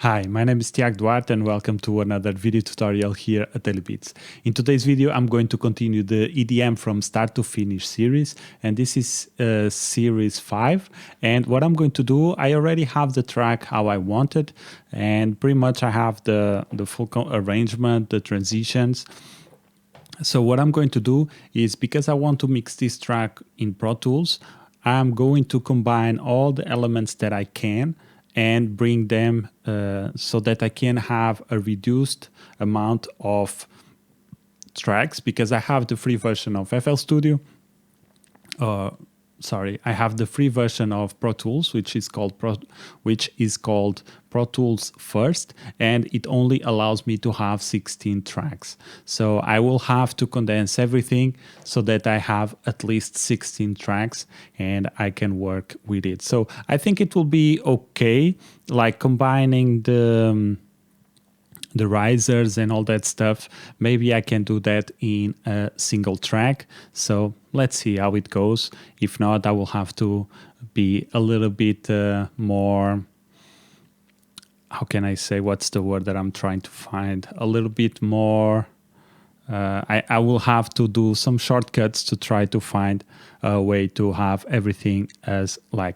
Hi, my name is Tiago Duarte and welcome to another video tutorial here at Daily Beats. In today's video, I'm going to continue the EDM from start to finish series, and this is series 5. And what I'm going to do, I already have the track how I want it, and pretty much I have the full arrangement, the transitions. So what I'm going to do is, because I want to mix this track in Pro Tools, I'm going to combine all the elements that I can and bring them so that I can have a reduced amount of tracks, because I have the free version of FL Studio. I have the free version of Pro Tools, which is called Pro Tools First, and it only allows me to have 16 tracks. So I will have to condense everything so that I have at least 16 tracks and I can work with it. So I think it will be okay, like combining the risers and all that stuff. Maybe I can do that in a single track. So let's see how it goes. If not, I will have to be a little bit more, how can I say, what's the word that I'm trying to find? A little bit more, I will have to do some shortcuts to try to find a way to have everything as I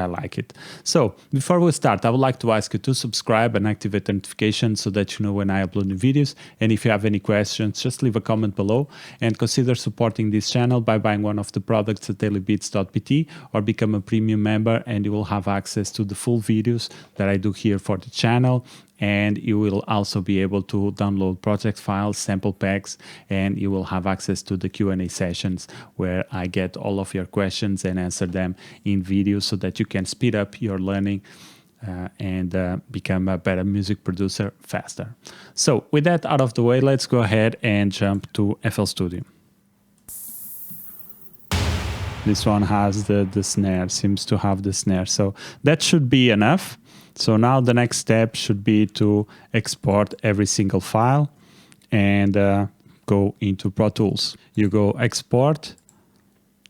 like it. So before we start, I would like to ask you to subscribe and activate the notifications so that you know when I upload new videos. And if you have any questions, just leave a comment below, and consider supporting this channel by buying one of the products at dailybeats.pt or become a premium member, and you will have access to the full videos that I do here for the channel. And you will also be able to download project files, sample packs, and you will have access to the Q&A sessions where I get all of your questions and answer them in videos so that you can speed up your learning and become a better music producer faster. So with that out of the way, let's go ahead and jump to FL Studio. This one has the snare, seems to have the snare, so that should be enough. So now the next step should be to export every single file and go into Pro Tools. You go export,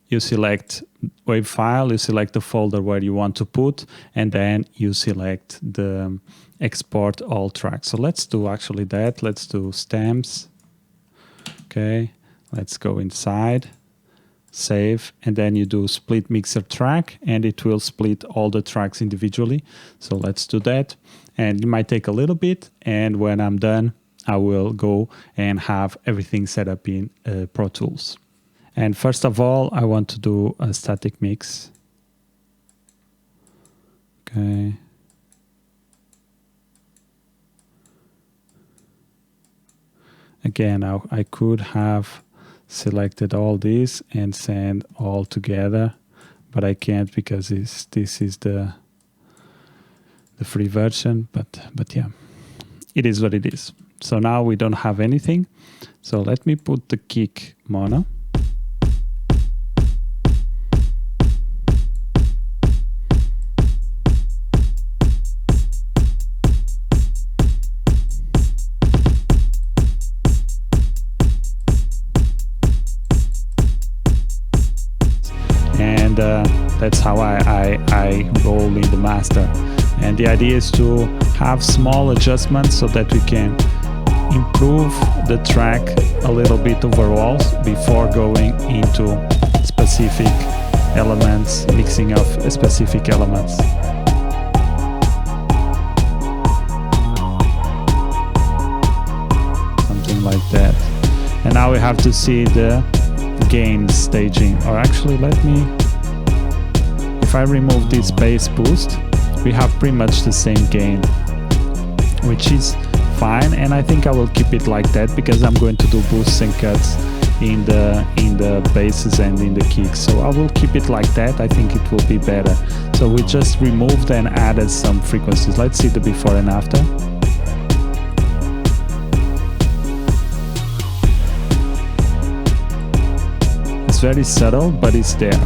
you select WAV file, you select the folder where you want to put, and then you select the export all tracks. So let's do actually that. Let's do stems. Okay, let's go inside, save, and then you do split mixer track, and it will split all the tracks individually. So let's do that, and it might take a little bit, and when I'm done I will go and have everything set up in Pro Tools. And first of all, I want to do a static mix. Okay, again, I could have selected all these and send all together, but I can't because this is the free version, but yeah, it is what it is. So now we don't have anything, so let me put the kick mono. That's how I roll in the master. And the idea is to have small adjustments so that we can improve the track a little bit overall before going into specific elements, mixing of specific elements. Something like that. And now we have to see the gain staging, or actually if I remove this bass boost, we have pretty much the same gain, which is fine, and I think I will keep it like that because I'm going to do boosts and cuts in the basses and in the kicks. So I will keep it like that. I think it will be better. So we just removed and added some frequencies. Let's see the before and after. It's very subtle, but it's there.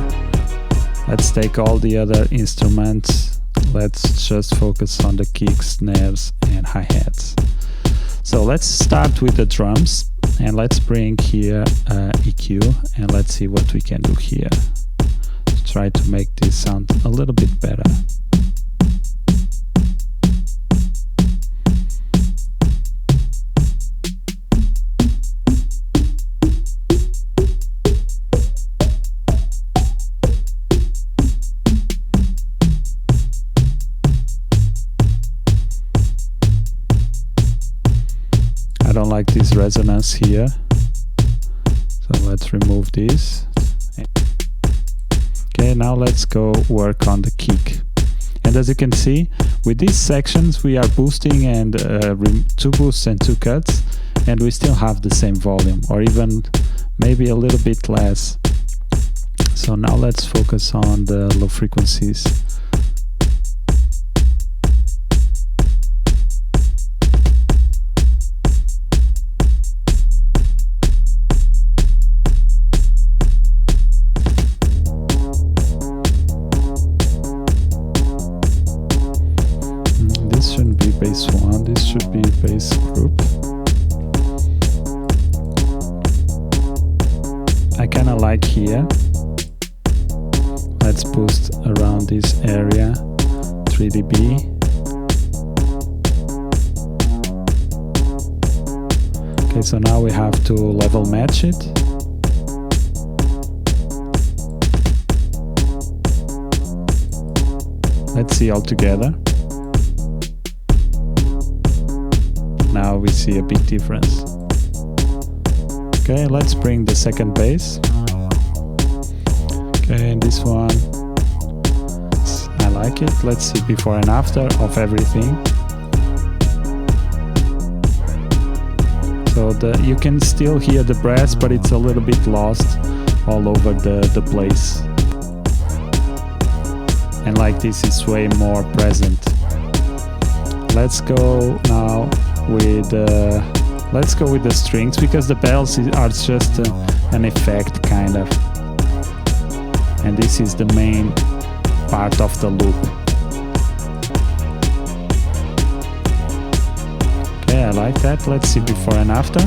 Let's take all the other instruments. Let's just focus on the kicks, snares, and hi-hats. So let's start with the drums, and let's bring here EQ, and let's see what we can do here. Try to make this sound a little bit better. like this resonance here. So let's remove this. Okay, now let's go work on the kick. And as you can see, with these sections we are boosting and 2 boosts and 2 cuts, and we still have the same volume, or even maybe a little bit less. So now let's focus on the low frequencies. This shouldn't be bass 1, this should be bass group. I kinda like here. Let's boost around this area, 3 dB. Okay, so now we have to level match it. Let's see all together. Now we see a big difference. Okay, let's bring the second bass. Okay, and this one, I like it. Let's see before and after of everything. So you can still hear the brass, but it's a little bit lost all over the place. And like this is way more present. Let's go now with the strings, because the bells are just an effect kind of. And this is the main part of the loop. Okay, I like that. Let's see before and after.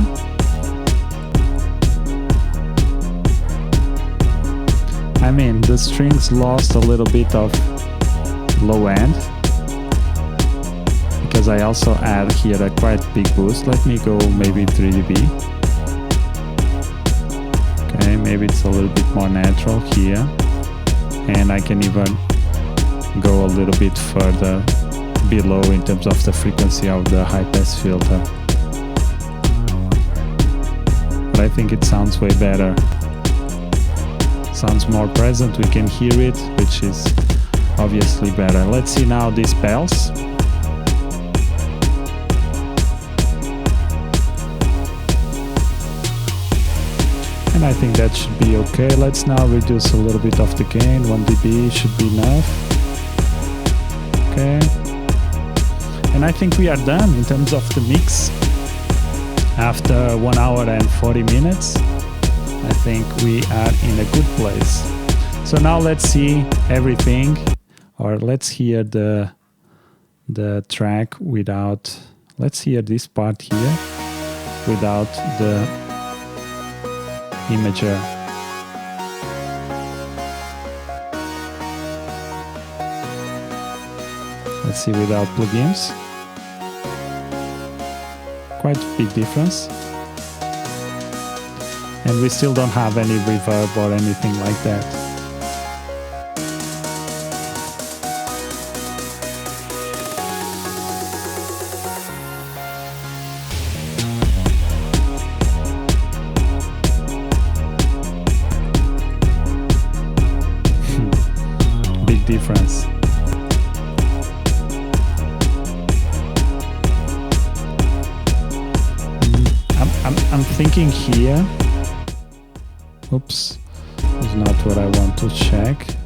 I mean, the strings lost a little bit of low end, because I also add here a quite big boost. Let me go maybe 3 dB. Okay, maybe it's a little bit more natural here. And I can even go a little bit further below in terms of the frequency of the high pass filter. But I think it sounds way better. Sounds more present, we can hear it, which is obviously better. Let's see now these bells. And I think that should be okay. Let's now reduce a little bit of the gain. 1 dB should be enough. Okay. And I think we are done in terms of the mix. After 1 hour and 40 minutes, I think we are in a good place. So now let's see everything, or let's hear the track without, let's hear this part here without the imager. Let's see without plugins. Quite a big difference. And we still don't have any reverb or anything like that. Big difference. I'm thinking here. Oops, is not what I want to check.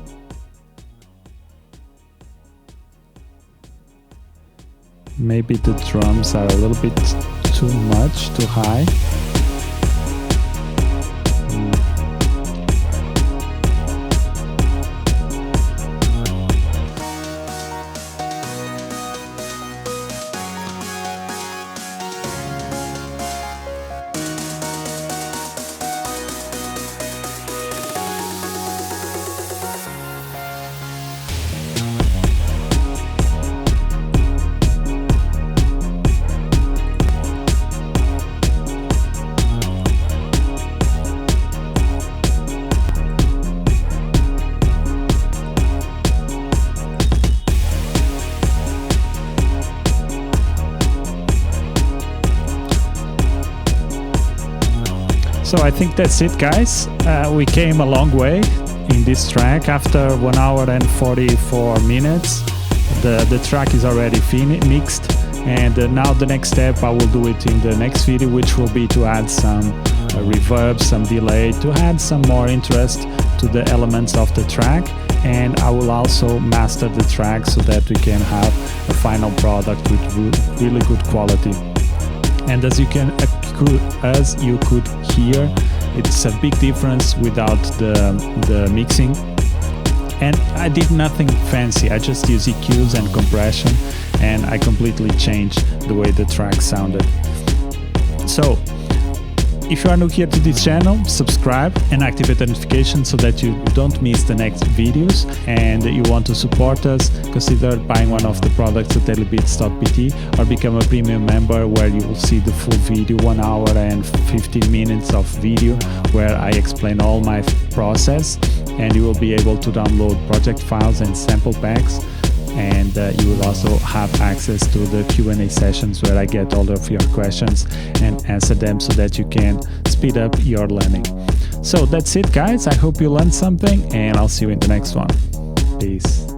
Maybe the drums are a little bit too much, too high. So I think that's it, guys. We came a long way in this track. After 1 hour and 44 minutes, the track is already mixed. And now the next step, I will do it in the next video, which will be to add some reverb, some delay, to add some more interest to the elements of the track. And I will also master the track so that we can have a final product with really good quality. And as you could hear, it's a big difference without the mixing. And I did nothing fancy, I just used EQs and compression, and I completely changed the way the track sounded. So, if you are new here to this channel, subscribe and activate the notification so that you don't miss the next videos. And you want to support us, consider buying one of the products at dailybeats.pt or become a premium member, where you will see the full video, 1 hour and 15 minutes of video where I explain all my process, and you will be able to download project files and sample packs. And you will also have access to the Q&A sessions where I get all of your questions and answer them so that you can speed up your learning. So that's it, guys. I hope you learned something, and I'll see you in the next one. Peace.